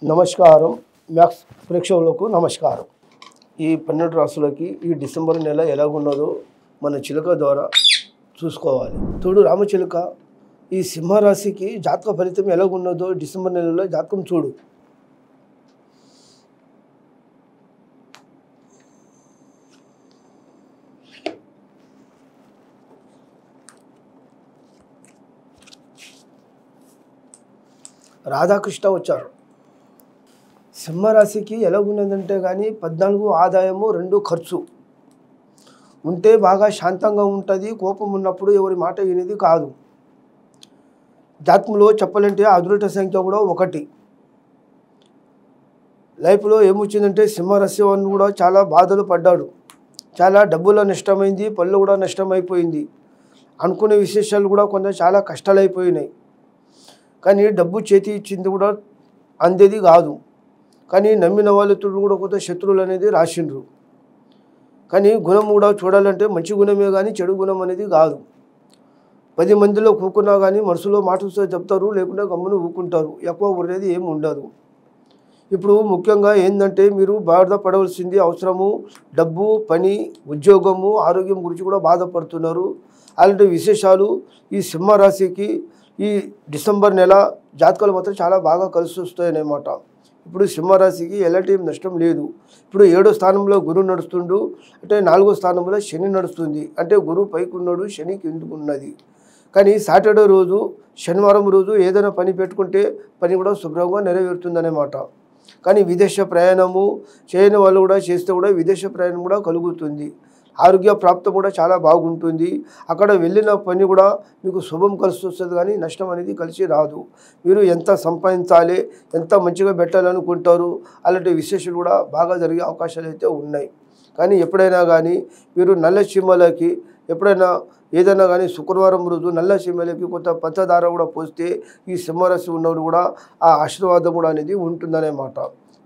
నమస్కారం. మ్యాక్స్ ప్రేక్షకులకు నమస్కారం. ఈ 12 రాశులకి ఈ డిసెంబర్ నెల ఎలాగున్నదో మన చిలుక ద్వారా చూసుకోవాలి. చూడు రామచిలుక, ఈ సింహరాశికి జాతక ఫలితం ఎలాగున్నదో డిసెంబర్ నెలలో జాతకం చూడు. రాధాకృష్ణ వచ్చారు. సింహరాశికి ఎలాగున్నదంటే కానీ 14 ఆదాయము, 2 ఖర్చు ఉంటే బాగా శాంతంగా ఉంటుంది. కోపం ఉన్నప్పుడు ఎవరి మాట వినేది కాదు. జాతకంలో చెప్పాలంటే అదృష్ట సంఖ్య కూడా 1. లైఫ్లో ఏమొచ్చిందంటే సింహరాశి వాడిని కూడా చాలా బాధలు పడ్డాడు. చాలా డబ్బుల నష్టమైంది, పళ్ళు కూడా నష్టమైపోయింది. అనుకునే విశేషాలు కూడా కొంత చాలా కష్టాలు అయిపోయినాయి. కానీ డబ్బు చేతి ఇచ్చింది కూడా అందేది కాదు. కానీ నమ్మిన వాళ్ళతో కూడా కొంత శత్రువులు అనేది రాసిండ్రు. కానీ గుణం కూడా చూడాలంటే మంచి గుణమే కానీ చెడు గుణం అనేది కాదు. 10 మందిలో కూకున్నా కానీ మనసులో మాటలతో చెప్తారు, లేకుంటే గమ్మున ఊకుంటారు. ఎక్కువ ఉండేది ఏమి ఉండదు. ఇప్పుడు ముఖ్యంగా ఏంటంటే మీరు బాధపడవలసింది అవసరము డబ్బు, పని, ఉద్యోగము, ఆరోగ్యం గురించి కూడా బాధపడుతున్నారు. అలాంటి విశేషాలు ఈ సింహరాశికి ఈ డిసెంబర్ నెల జాతకాలు మాత్రం చాలా బాగా కలిసి వస్తాయన్నమాట. ఇప్పుడు సింహరాశికి ఎలాంటి నష్టం లేదు. ఇప్పుడు 7వ స్థానంలో గురువు నడుస్తుండు, అంటే 4వ స్థానంలో శని నడుస్తుంది. అంటే గురువు పైకి ఉన్నాడు, శని కిందకు ఉన్నది. కానీ సాటర్డే రోజు, శనివారం రోజు ఏదైనా పని పెట్టుకుంటే పని కూడా శుభ్రంగా నెరవేరుతుందన్నమాట. కానీ విదేశ ప్రయాణము చేయని వాళ్ళు కూడా చేస్తే కూడా విదేశ ప్రయాణం కూడా కలుగుతుంది. ఆరోగ్య ప్రాప్తం కూడా చాలా బాగుంటుంది. అక్కడ వెళ్ళిన పని కూడా మీకు శుభం కలిసి వస్తుంది, కానీ నష్టం అనేది కలిసి రాదు. మీరు ఎంత సంపాదించాలి, ఎంత మంచిగా పెట్టాలనుకుంటారు, అలాంటి విశేషాలు కూడా బాగా జరిగే అవకాశాలు అయితే ఉన్నాయి. కానీ ఎప్పుడైనా కానీ మీరు నల్ల చీమలకి ఎప్పుడైనా ఏదైనా కానీ శుక్రవారం రోజు నల్ల చీమలకి కొంత పంచదార కూడా పోస్తే ఈ సింహరాశి ఉన్నవాడు కూడా ఆ ఆశీర్వాదం కూడా అనేది ఉంటుందన్నమాట.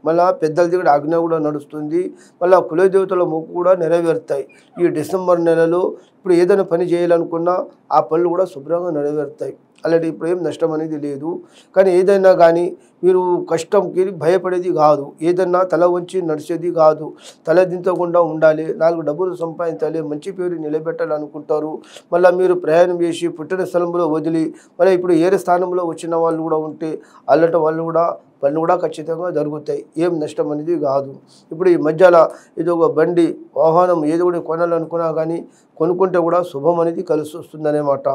మళ్ళీ పెద్దల దగ్గర ఆజ్ఞ కూడా నడుస్తుంది. మళ్ళీ కులదేవతల మొక్కు కూడా నెరవేరుతాయి. ఈ డిసెంబర్ నెలలో ఇప్పుడు ఏదైనా పని చేయాలనుకున్నా ఆ పనులు కూడా శుభ్రంగా నెరవేరుతాయి. అలాంటి ఇప్పుడు ఏం నష్టం అనేది లేదు. కానీ ఏదైనా కానీ మీరు కష్టంకి భయపడేది కాదు. ఏదన్నా తల వంచి నడిచేది కాదు. తలదించకుండా ఉండాలి, 4 డబ్బులు సంపాదించాలి, మంచి పేరు నిలబెట్టాలనుకుంటారు. మళ్ళీ మీరు ప్రయాణం చేసి పుట్టిన స్థలంలో వదిలి మళ్ళీ ఇప్పుడు ఏరే స్థానంలో వచ్చిన వాళ్ళు కూడా ఉంటే అలాంటి వాళ్ళు కూడా పనులు కూడా ఖచ్చితంగా జరుగుతాయి. ఏం నష్టం అనేది కాదు. ఇప్పుడు ఈ మధ్యలో ఏదో ఒక బండి, వాహనం ఏదో కూడా కొనాలనుకున్నా కానీ కొనుక్కుంటే కూడా శుభం అనేది కలిసి వస్తుందన్నమాట.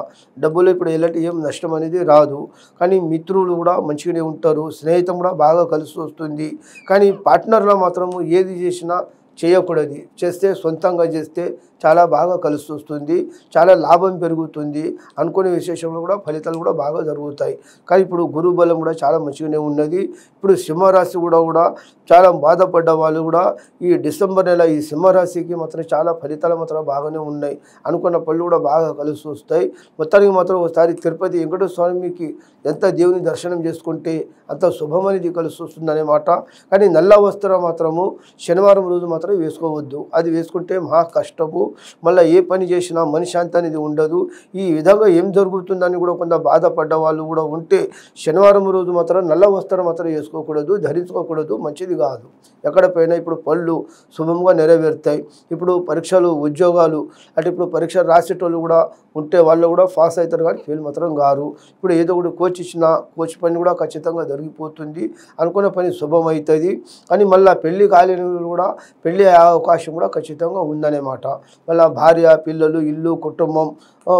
డబ్బులు ఇప్పుడు ఎలాంటి ఏం నష్టం అనేది రాదు. కానీ మిత్రులు కూడా మంచిగానే ఉంటారు, స్నేహితం కూడా బాగా కలిసి వస్తుంది. కానీ పార్ట్నర్లో మాత్రము ఏది చేసినా చేయకూడదు. చేస్తే సొంతంగా చేస్తే చాలా బాగా కలిసి వస్తుంది, చాలా లాభం పెరుగుతుంది. అనుకునే విశేషంలో కూడా ఫలితాలు కూడా బాగా జరుగుతాయి. కానీ ఇప్పుడు గురువు బలం కూడా చాలా మంచిగానే ఉన్నది. ఇప్పుడు సింహరాశి కూడా చాలా బాధపడ్డ వాళ్ళు కూడా ఈ డిసెంబర్ నెల ఈ సింహరాశికి మాత్రం చాలా ఫలితాలు మాత్రం బాగానే ఉన్నాయి. అనుకున్న పనులు కూడా బాగా కలిసి వస్తాయి. మొత్తానికి మాత్రం ఒకసారి తిరుపతి వెంకటేశ్వర స్వామికి ఎంత దేవుని దర్శనం చేసుకుంటే అంత శుభం అనేది కలిసి వస్తుందన్నమాట. కానీ నల్ల వస్త్రం మాత్రము శనివారం రోజు మాత్రం వేసుకోవద్దు. అది వేసుకుంటే మహా కష్టము. మళ్ళీ ఏ పని చేసినా మనశ్శాంతి అనేది ఉండదు. ఈ విధంగా ఏం జరుగుతుందని కూడా కొంత బాధపడ్డ వాళ్ళు కూడా ఉంటే శనివారం రోజు మాత్రం నల్ల వస్త్రం మాత్రం వేసుకోకూడదు, ధరించుకోకూడదు, మంచిది కాదు. ఎక్కడ పోయినా ఇప్పుడు పనులు శుభంగా నెరవేరుతాయి. ఇప్పుడు పరీక్షలు, ఉద్యోగాలు అంటే ఇప్పుడు పరీక్ష రాసేటోళ్ళు కూడా ఉంటే వాళ్ళు కూడా పాస్ అవుతారు, కానీ ఫెయిల్ మాత్రం కారు. ఇప్పుడు ఏదో ఒకటి కోచ్ ఇచ్చినా కోచ్ పని కూడా ఖచ్చితంగా జరిగిపోతుంది. అనుకున్న పని శుభం అవుతుంది. కానీ మళ్ళీ పెళ్లి కాలేని కూడా పెళ్లి అయ్యే అవకాశం కూడా ఖచ్చితంగా ఉందన్నమాట. మళ్ళీ భార్య, పిల్లలు, ఇల్లు, కుటుంబం,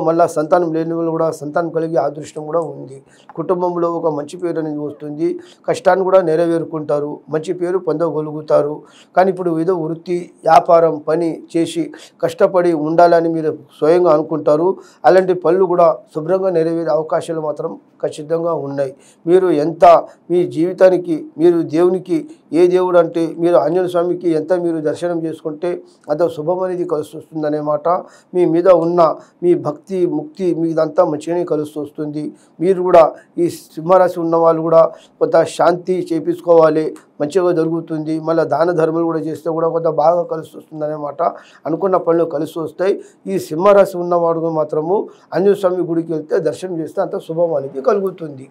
మళ్ళీ సంతానం లేని వాళ్ళు కూడా సంతానం కలిగే అదృష్టం కూడా ఉంది. కుటుంబంలో ఒక మంచి పేరు అనేది వస్తుంది. కష్టాన్ని కూడా నెరవేరుకుంటారు, మంచి పేరు పొందగలుగుతారు. కానీ ఇప్పుడు ఏదో వృత్తి, వ్యాపారం, పని చేసి కష్టపడి ఉండాలని మీరు స్వయంగా అనుకుంటారు. అలాంటి పనులు కూడా శుభ్రంగా నెరవేరే అవకాశాలు మాత్రం ఖచ్చితంగా ఉన్నాయి. మీరు ఎంత మీ జీవితానికి మీరు దేవునికి ఏ దేవుడు అంటే మీరు ఆంజనేయ స్వామికి ఎంత మీరు దర్శనం చేసుకుంటే అంత శుభం అనేది కలిసి వస్తుందన్నమాట. మీ మీద ఉన్న మీ భక్తి, ముక్తి మీదంతా మంచిగానే కలిసి వస్తుంది. మీరు కూడా ఈ సింహరాశి ఉన్న వాళ్ళు కూడా కొంత శాంతి చేపించుకోవాలి, మంచిగా జరుగుతుంది. మళ్ళీ దాన ధర్మాలు కూడా చేస్తే కూడా కొంత బాగా కలిసి వస్తుందన్నమాట. అనుకున్న పనులు కలిసి వస్తాయి. ఈ సింహరాశి ఉన్నవాడు మాత్రము ఆంజనేయ స్వామి గుడికి వెళ్తే దర్శనం చేస్తే అంత శుభం అనేది కలుగుతుంది.